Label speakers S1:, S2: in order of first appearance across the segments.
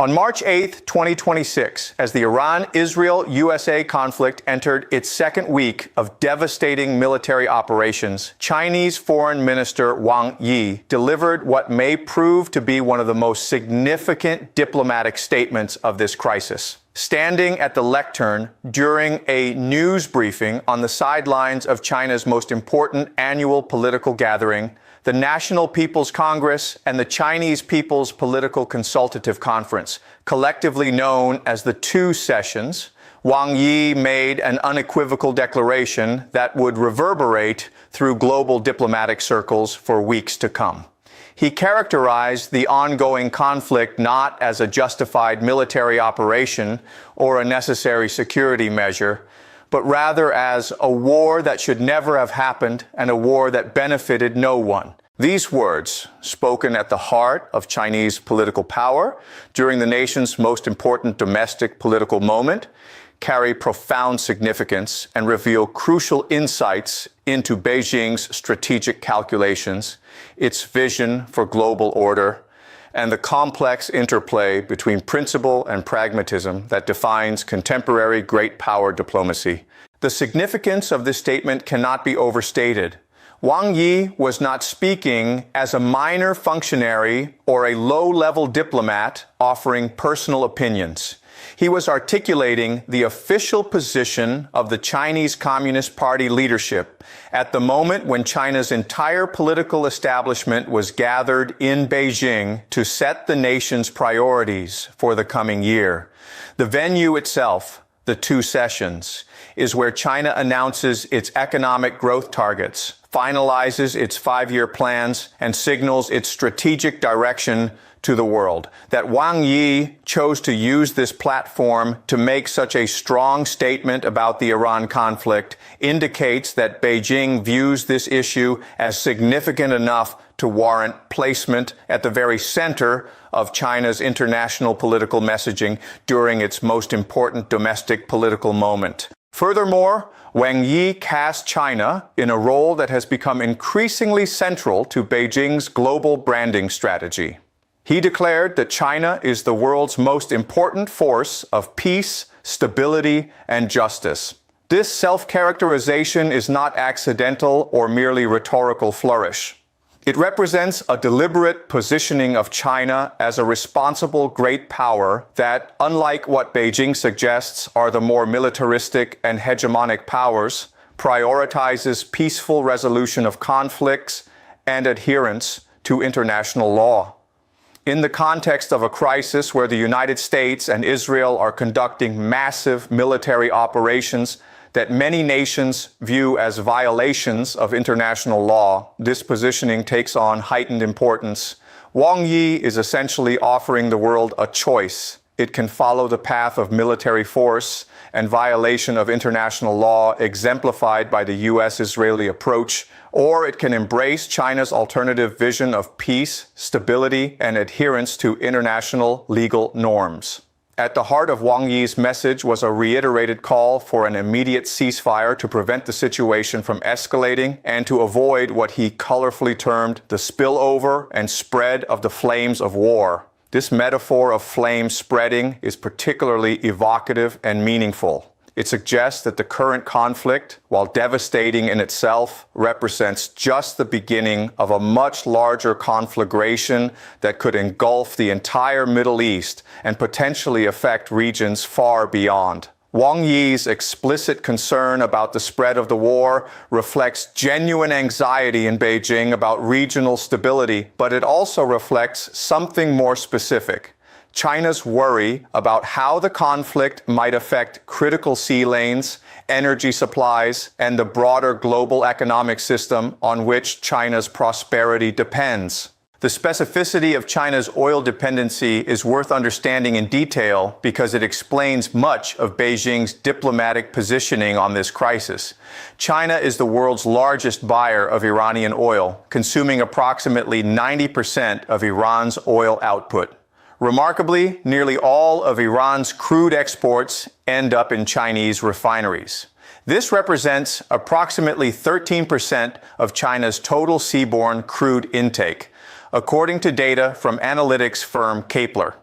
S1: On March 8, 2026, as the Iran-Israel-USA conflict entered its second week of devastating military operations, Chinese Foreign Minister Wang Yi delivered what may prove to be one of the most significant diplomatic statements of this crisis. Standing at the lectern during a news briefing on the sidelines of China's most important annual political gathering, the National People's Congress and the Chinese People's Political Consultative Conference, collectively known as the Two Sessions, Wang Yi made an unequivocal declaration that would reverberate through global diplomatic circles for weeks to come. He characterized the ongoing conflict not as a justified military operation or a necessary security measure, but rather as a war that should never have happened and a war that benefited no one. These words, spoken at the heart of Chinese political power during the nation's most important domestic political moment, carry profound significance and reveal crucial insights into Beijing's strategic calculations, its vision for global order, and the complex interplay between principle and pragmatism that defines contemporary great power diplomacy. The significance of this statement cannot be overstated. Wang Yi was not speaking as a minor functionary or a low-level diplomat offering personal opinions. He was articulating the official position of the Chinese Communist Party leadership at the moment when China's entire political establishment was gathered in Beijing to set the nation's priorities for the coming year. The venue itself, the Two Sessions, is where China announces its economic growth targets, finalizes its five-year plans, and signals its strategic direction to the world. That Wang Yi chose to use this platform to make such a strong statement about the Iran conflict indicates that Beijing views this issue as significant enough to warrant placement at the very center of China's international political messaging during its most important domestic political moment. Furthermore, Wang Yi cast China in a role that has become increasingly central to Beijing's global branding strategy. He declared that China is the world's most important force of peace, stability, and justice. This self-characterization is not accidental or merely rhetorical flourish. It represents a deliberate positioning of China as a responsible great power that, unlike what Beijing suggests are the more militaristic and hegemonic powers, prioritizes peaceful resolution of conflicts and adherence to international law. In the context of a crisis where the United States and Israel are conducting massive military operations that many nations view as violations of international law, this positioning takes on heightened importance. Wang Yi is essentially offering the world a choice. It can follow the path of military force and violation of international law exemplified by the U.S.-Israeli approach, or it can embrace China's alternative vision of peace, stability, and adherence to international legal norms. At the heart of Wang Yi's message was a reiterated call for an immediate ceasefire to prevent the situation from escalating and to avoid what he colorfully termed the spillover and spread of the flames of war. This metaphor of flame spreading is particularly evocative and meaningful. It suggests that the current conflict, while devastating in itself, represents just the beginning of a much larger conflagration that could engulf the entire Middle East and potentially affect regions far beyond. Wang Yi's explicit concern about the spread of the war reflects genuine anxiety in Beijing about regional stability, but it also reflects something more specific: China's worry about how the conflict might affect critical sea lanes, energy supplies, and the broader global economic system on which China's prosperity depends. The specificity of China's oil dependency is worth understanding in detail because it explains much of Beijing's diplomatic positioning on this crisis. China is the world's largest buyer of Iranian oil, consuming approximately 90% of Iran's oil output. Remarkably, nearly all of Iran's crude exports end up in Chinese refineries. This represents approximately 13% of China's total seaborne crude intake, according to data from analytics firm Kepler.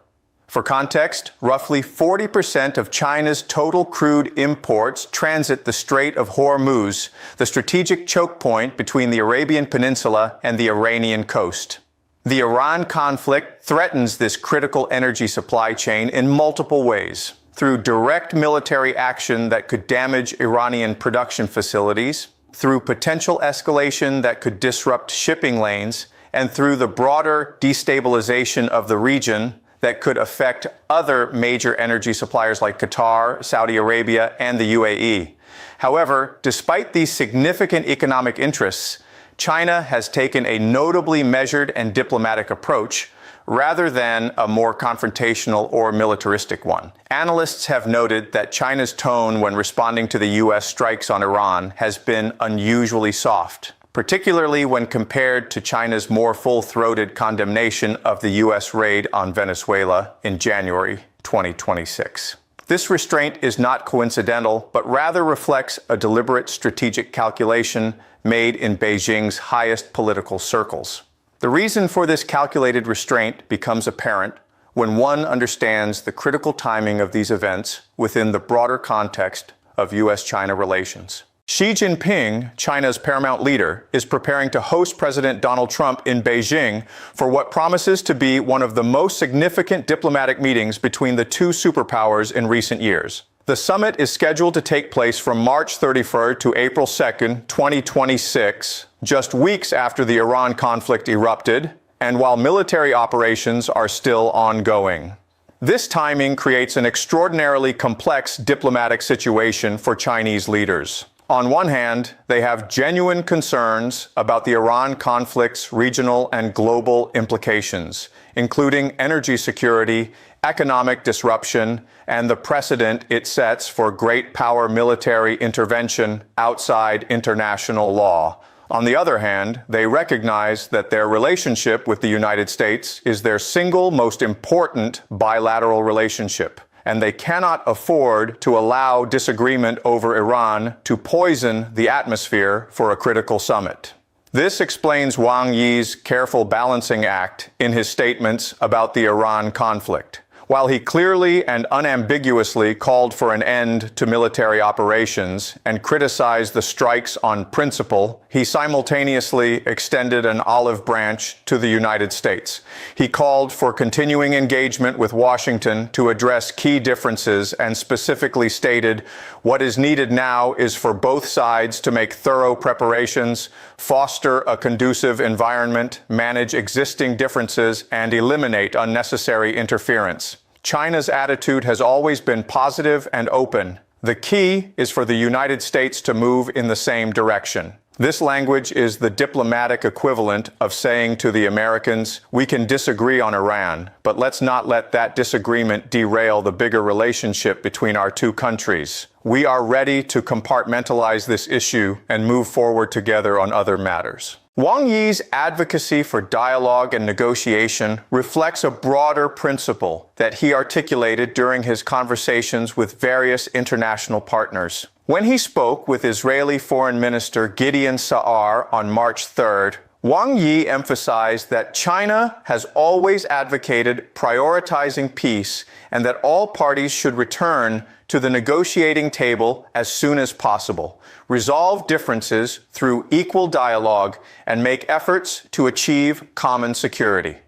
S1: For context, roughly 40% of China's total crude imports transit the Strait of Hormuz, the strategic choke point between the Arabian Peninsula and the Iranian coast. The Iran conflict threatens this critical energy supply chain in multiple ways, through direct military action that could damage Iranian production facilities, through potential escalation that could disrupt shipping lanes, and through the broader destabilization of the region that could affect other major energy suppliers like Qatar, Saudi Arabia, and the UAE. However, despite these significant economic interests, China has taken a notably measured and diplomatic approach rather than a more confrontational or militaristic one. Analysts have noted that China's tone when responding to the U.S. strikes on Iran has been unusually soft, particularly when compared to China's more full-throated condemnation of the U.S. raid on Venezuela in January 2026. This restraint is not coincidental, but rather reflects a deliberate strategic calculation made in Beijing's highest political circles. The reason for this calculated restraint becomes apparent when one understands the critical timing of these events within the broader context of U.S.-China relations. Xi Jinping, China's paramount leader, is preparing to host President Donald Trump in Beijing for what promises to be one of the most significant diplomatic meetings between the two superpowers in recent years. The summit is scheduled to take place from March 31st to April 2nd, 2026, just weeks after the Iran conflict erupted, and while military operations are still ongoing. This timing creates an extraordinarily complex diplomatic situation for Chinese leaders. On one hand, they have genuine concerns about the Iran conflict's regional and global implications, including energy security, economic disruption, and the precedent it sets for great power military intervention outside international law. On the other hand, they recognize that their relationship with the United States is their single most important bilateral relationship, and they cannot afford to allow disagreement over Iran to poison the atmosphere for a critical summit. This explains Wang Yi's careful balancing act in his statements about the Iran conflict. While he clearly and unambiguously called for an end to military operations and criticized the strikes on principle, he simultaneously extended an olive branch to the United States. He called for continuing engagement with Washington to address key differences and specifically stated, "What is needed now is for both sides to make thorough preparations, foster a conducive environment, manage existing differences, and eliminate unnecessary interference." China's attitude has always been positive and open. The key is for the United States to move in the same direction. This language is the diplomatic equivalent of saying to the Americans, "We can disagree on Iran, but let's not let that disagreement derail the bigger relationship between our two countries. We are ready to compartmentalize this issue and move forward together on other matters." Wang Yi's advocacy for dialogue and negotiation reflects a broader principle that he articulated during his conversations with various international partners. When he spoke with Israeli Foreign Minister Gideon Sa'ar on March 3rd, Wang Yi emphasized that China has always advocated prioritizing peace and that all parties should return to the negotiating table as soon as possible, resolve differences through equal dialogue, and make efforts to achieve common security.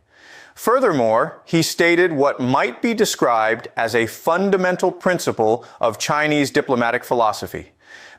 S1: Furthermore, he stated what might be described as a fundamental principle of Chinese diplomatic philosophy.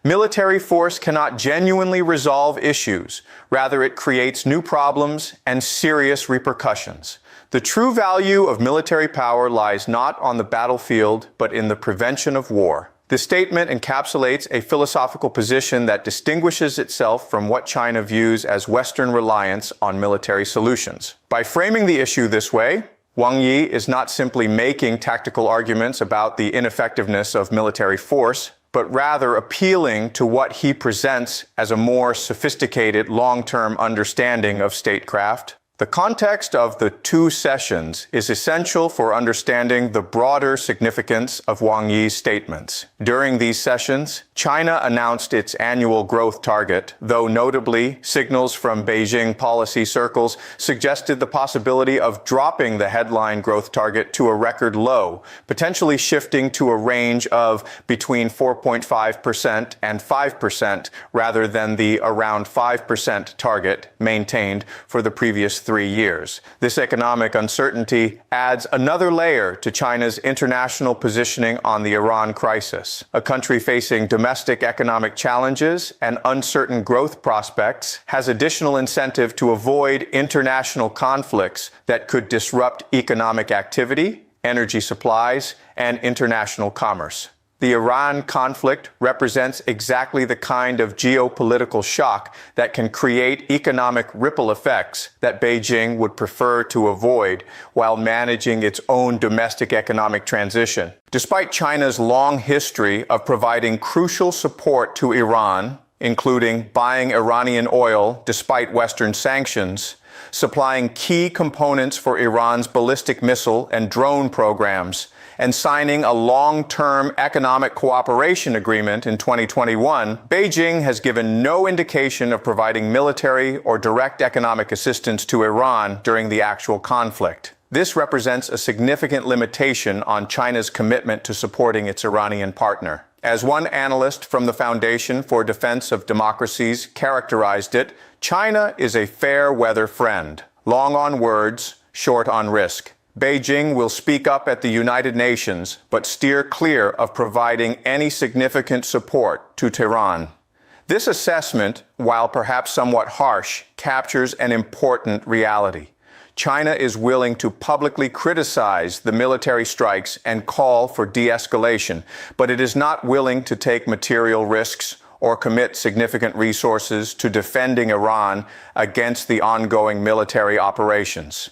S1: Military force cannot genuinely resolve issues. Rather, it creates new problems and serious repercussions. The true value of military power lies not on the battlefield, but in the prevention of war. This statement encapsulates a philosophical position that distinguishes itself from what China views as Western reliance on military solutions. By framing the issue this way, Wang Yi is not simply making tactical arguments about the ineffectiveness of military force, but rather appealing to what he presents as a more sophisticated long-term understanding of statecraft, The context of the two sessions is essential for understanding the broader significance of Wang Yi's statements. During these sessions, China announced its annual growth target, though notably, signals from Beijing policy circles suggested the possibility of dropping the headline growth target to a record low, potentially shifting to a range of between 4.5% and 5% rather than the around 5% target maintained for the previous 3 years. This economic uncertainty adds another layer to China's international positioning on the Iran crisis. A country facing domestic economic challenges and uncertain growth prospects has additional incentive to avoid international conflicts that could disrupt economic activity, energy supplies, and international commerce. The Iran conflict represents exactly the kind of geopolitical shock that can create economic ripple effects that Beijing would prefer to avoid while managing its own domestic economic transition. Despite China's long history of providing crucial support to Iran, including buying Iranian oil despite Western sanctions, supplying key components for Iran's ballistic missile and drone programs, and signing a long-term economic cooperation agreement in 2021, Beijing has given no indication of providing military or direct economic assistance to Iran during the actual conflict. This represents a significant limitation on China's commitment to supporting its Iranian partner. As one analyst from the Foundation for Defense of Democracies characterized it, China is a fair-weather friend, long on words, short on risk. Beijing will speak up at the United Nations, but steer clear of providing any significant support to Tehran. This assessment, while perhaps somewhat harsh, captures an important reality. China is willing to publicly criticize the military strikes and call for de-escalation, but it is not willing to take material risks or commit significant resources to defending Iran against the ongoing military operations.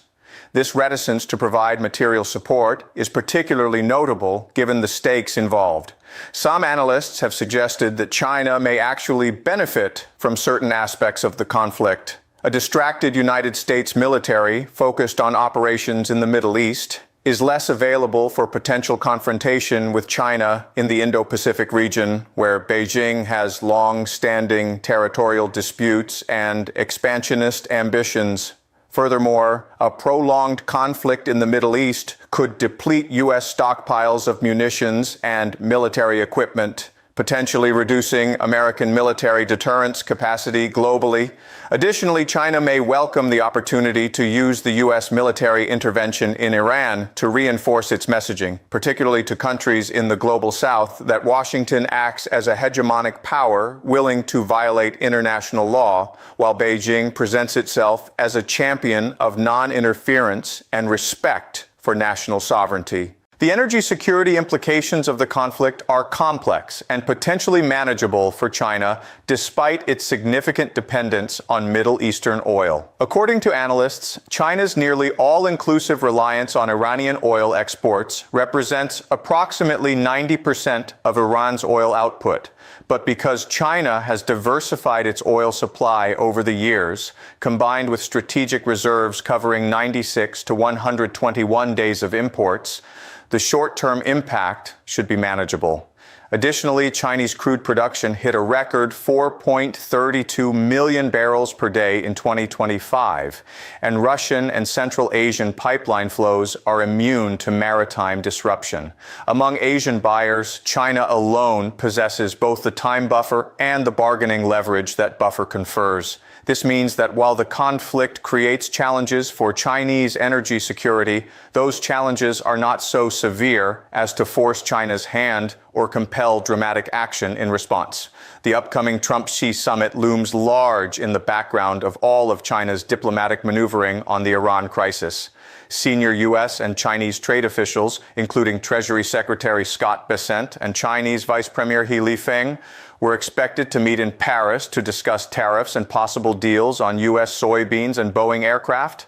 S1: This reticence to provide material support is particularly notable given the stakes involved. Some analysts have suggested that China may actually benefit from certain aspects of the conflict. A distracted United States military focused on operations in the Middle East is less available for potential confrontation with China in the Indo-Pacific region, where Beijing has long-standing territorial disputes and expansionist ambitions. Furthermore, a prolonged conflict in the Middle East could deplete U.S. stockpiles of munitions and military equipment, potentially reducing American military deterrence capacity globally. Additionally, China may welcome the opportunity to use the U.S. military intervention in Iran to reinforce its messaging, particularly to countries in the global south, that Washington acts as a hegemonic power willing to violate international law, while Beijing presents itself as a champion of non-interference and respect for national sovereignty. The energy security implications of the conflict are complex and potentially manageable for China, despite its significant dependence on Middle Eastern oil. According to analysts, China's nearly all-inclusive reliance on Iranian oil exports represents approximately 90% of Iran's oil output. But because China has diversified its oil supply over the years, combined with strategic reserves covering 96 to 121 days of imports, the short-term impact should be manageable. Additionally, Chinese crude production hit a record 4.32 million barrels per day in 2025, and Russian and Central Asian pipeline flows are immune to maritime disruption. Among Asian buyers, China alone possesses both the time buffer and the bargaining leverage that buffer confers. This means that while the conflict creates challenges for Chinese energy security, those challenges are not so severe as to force China's hand or compel dramatic action in response. The upcoming Trump-Xi summit looms large in the background of all of China's diplomatic maneuvering on the Iran crisis. Senior U.S. and Chinese trade officials, including Treasury Secretary Scott Bessent and Chinese Vice Premier He Lifeng, were expected to meet in Paris to discuss tariffs and possible deals on U.S. soybeans and Boeing aircraft.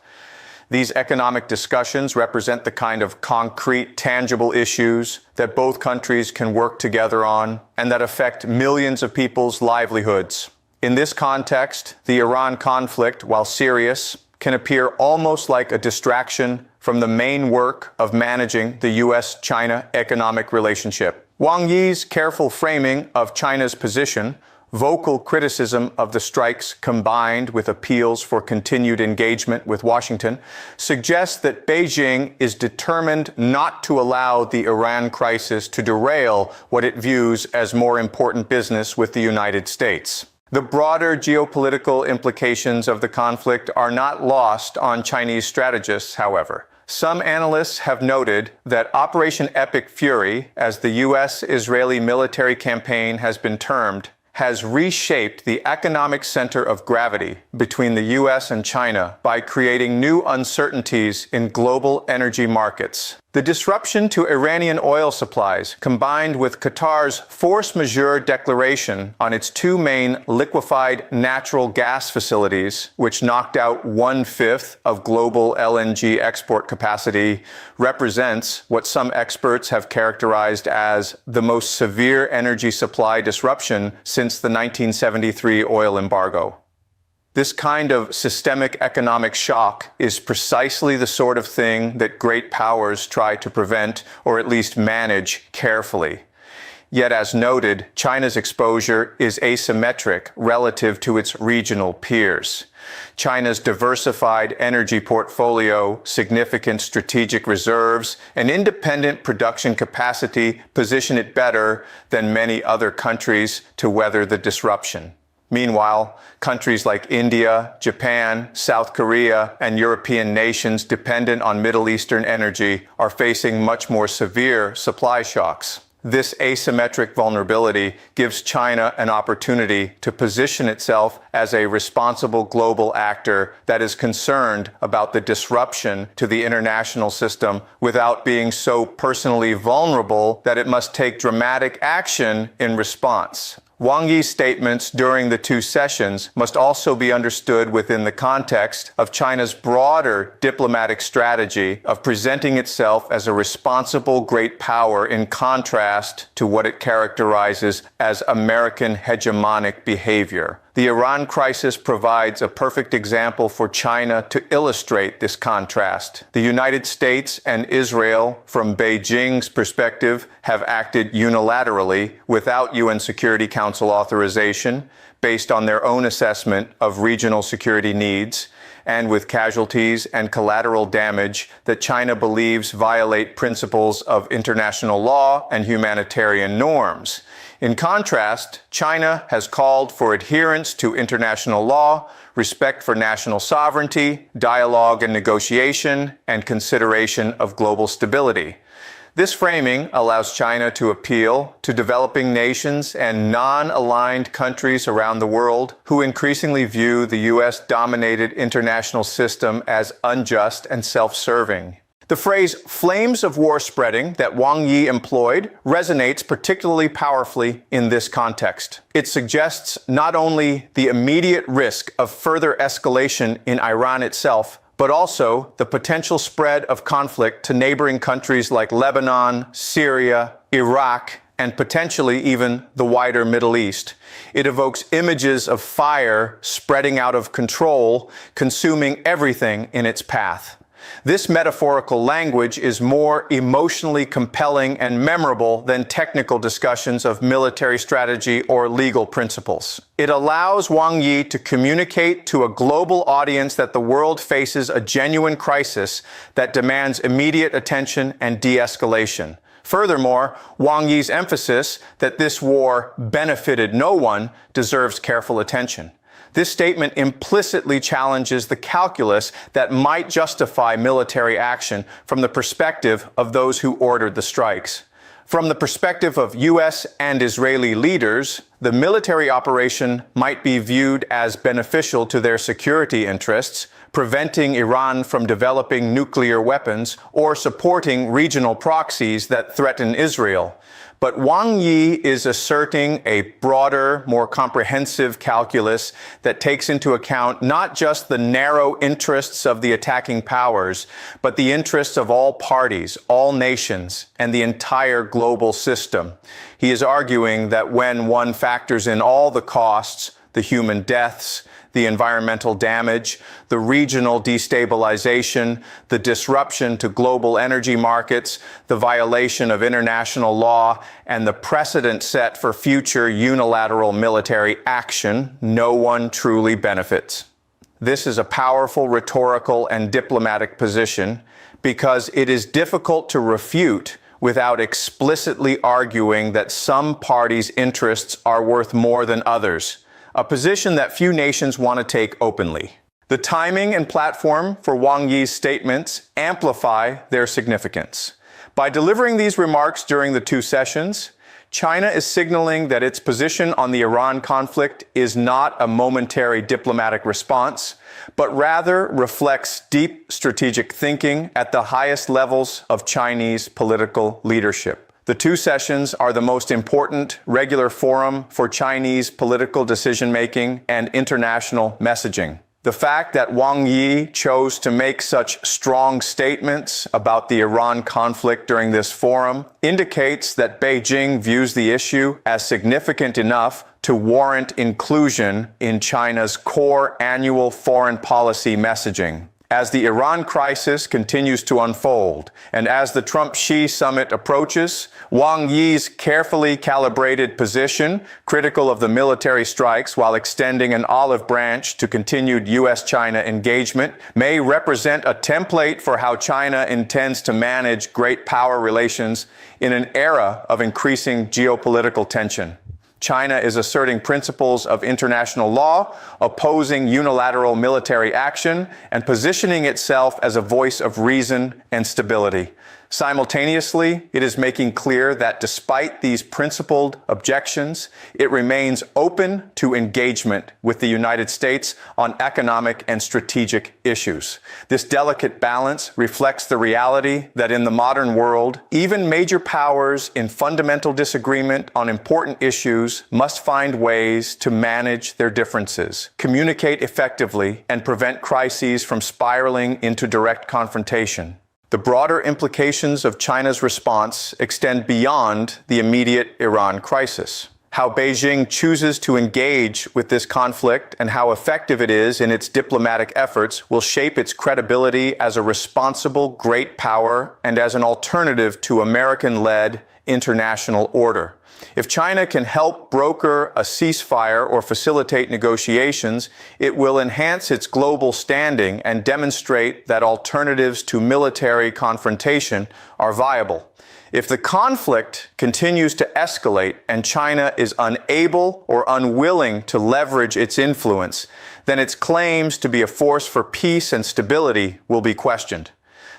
S1: These economic discussions represent the kind of concrete, tangible issues that both countries can work together on and that affect millions of people's livelihoods. In this context, the Iran conflict, while serious, can appear almost like a distraction from the main work of managing the U.S.-China economic relationship. Wang Yi's careful framing of China's position, vocal criticism of the strikes combined with appeals for continued engagement with Washington, suggests that Beijing is determined not to allow the Iran crisis to derail what it views as more important business with the United States. The broader geopolitical implications of the conflict are not lost on Chinese strategists, however. Some analysts have noted that Operation Epic Fury, as the U.S.-Israeli military campaign has been termed, has reshaped the economic center of gravity between the U.S. and China by creating new uncertainties in global energy markets. The disruption to Iranian oil supplies, combined with Qatar's force majeure declaration on its two main liquefied natural gas facilities, which knocked out 1/5 of global LNG export capacity, represents what some experts have characterized as the most severe energy supply disruption since the 1973 oil embargo. This kind of systemic economic shock is precisely the sort of thing that great powers try to prevent or at least manage carefully. Yet, as noted, China's exposure is asymmetric relative to its regional peers. China's diversified energy portfolio, significant strategic reserves, and independent production capacity position it better than many other countries to weather the disruption. Meanwhile, countries like India, Japan, South Korea, and European nations dependent on Middle Eastern energy are facing much more severe supply shocks. This asymmetric vulnerability gives China an opportunity to position itself as a responsible global actor that is concerned about the disruption to the international system without being so personally vulnerable that it must take dramatic action in response. Wang Yi's statements during the two sessions must also be understood within the context of China's broader diplomatic strategy of presenting itself as a responsible great power in contrast to what it characterizes as American hegemonic behavior. The Iran crisis provides a perfect example for China to illustrate this contrast. The United States and Israel, from Beijing's perspective, have acted unilaterally without UN Security Council authorization, based on their own assessment of regional security needs, and with casualties and collateral damage that China believes violate principles of international law and humanitarian norms. In contrast, China has called for adherence to international law, respect for national sovereignty, dialogue and negotiation, and consideration of global stability. This framing allows China to appeal to developing nations and non-aligned countries around the world who increasingly view the U.S.-dominated international system as unjust and self-serving. The phrase "flames of war spreading" that Wang Yi employed resonates particularly powerfully in this context. It suggests not only the immediate risk of further escalation in Iran itself, but also the potential spread of conflict to neighboring countries like Lebanon, Syria, Iraq, and potentially even the wider Middle East. It evokes images of fire spreading out of control, consuming everything in its path. This metaphorical language is more emotionally compelling and memorable than technical discussions of military strategy or legal principles. It allows Wang Yi to communicate to a global audience that the world faces a genuine crisis that demands immediate attention and de-escalation. Furthermore, Wang Yi's emphasis that this war benefited no one deserves careful attention. This statement implicitly challenges the calculus that might justify military action from the perspective of those who ordered the strikes. From the perspective of U.S. and Israeli leaders, the military operation might be viewed as beneficial to their security interests, preventing Iran from developing nuclear weapons or supporting regional proxies that threaten Israel. But Wang Yi is asserting a broader, more comprehensive calculus that takes into account not just the narrow interests of the attacking powers, but the interests of all parties, all nations, and the entire global system. He is arguing that when one factors in all the costs, the human deaths, the environmental damage, the regional destabilization, the disruption to global energy markets, the violation of international law, and the precedent set for future unilateral military action, no one truly benefits. This is a powerful rhetorical and diplomatic position because it is difficult to refute without explicitly arguing that some parties' interests are worth more than others, a position that few nations want to take openly. The timing and platform for Wang Yi's statements amplify their significance. By delivering these remarks during the two sessions, China is signaling that its position on the Iran conflict is not a momentary diplomatic response, but rather reflects deep strategic thinking at the highest levels of Chinese political leadership. The two sessions are the most important regular forum for Chinese political decision-making and international messaging. The fact that Wang Yi chose to make such strong statements about the Iran conflict during this forum indicates that Beijing views the issue as significant enough to warrant inclusion in China's core annual foreign policy messaging. As the Iran crisis continues to unfold, and as the Trump-Xi summit approaches, Wang Yi's carefully calibrated position, critical of the military strikes while extending an olive branch to continued U.S.-China engagement, may represent a template for how China intends to manage great power relations in an era of increasing geopolitical tension. China is asserting principles of international law, opposing unilateral military action, and positioning itself as a voice of reason and stability. Simultaneously, it is making clear that despite these principled objections, it remains open to engagement with the United States on economic and strategic issues. This delicate balance reflects the reality that in the modern world, even major powers in fundamental disagreement on important issues must find ways to manage their differences, communicate effectively, and prevent crises from spiraling into direct confrontation. The broader implications of China's response extend beyond the immediate Iran crisis. How Beijing chooses to engage with this conflict and how effective it is in its diplomatic efforts will shape its credibility as a responsible great power and as an alternative to American-led international order. If China can help broker a ceasefire or facilitate negotiations, it will enhance its global standing and demonstrate that alternatives to military confrontation are viable. If the conflict continues to escalate and China is unable or unwilling to leverage its influence, then its claims to be a force for peace and stability will be questioned.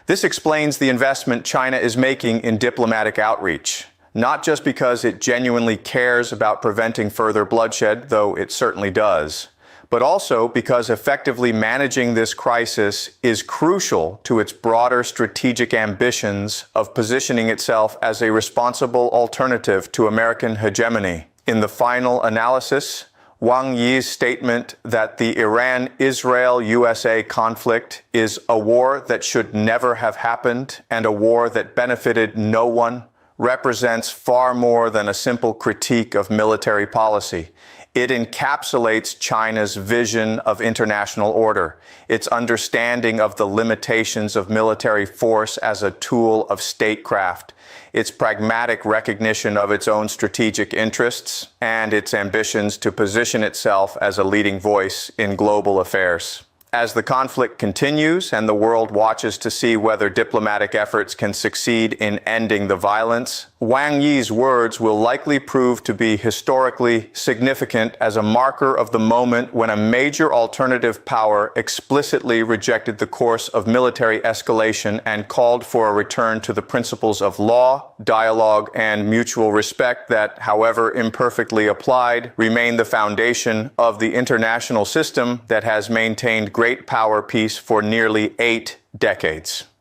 S1: This explains the investment China is making in diplomatic outreach. Not just because it genuinely cares about preventing further bloodshed, though it certainly does, but also because effectively managing this crisis is crucial to its broader strategic ambitions of positioning itself as a responsible alternative to American hegemony. In the final analysis, Wang Yi's statement that the Iran-Israel-USA conflict is a war that should never have happened and a war that benefited no one represents far more than a simple critique of military policy. It encapsulates China's vision of international order, its understanding of the limitations of military force as a tool of statecraft, its pragmatic recognition of its own strategic interests, and its ambitions to position itself as a leading voice in global affairs. As the conflict continues and the world watches to see whether diplomatic efforts can succeed in ending the violence, Wang Yi's words will likely prove to be historically significant as a marker of the moment when a major alternative power explicitly rejected the course of military escalation and called for a return to the principles of law, dialogue, and mutual respect that, however imperfectly applied, remain the foundation of the international system that has maintained great power peace for nearly 8 decades.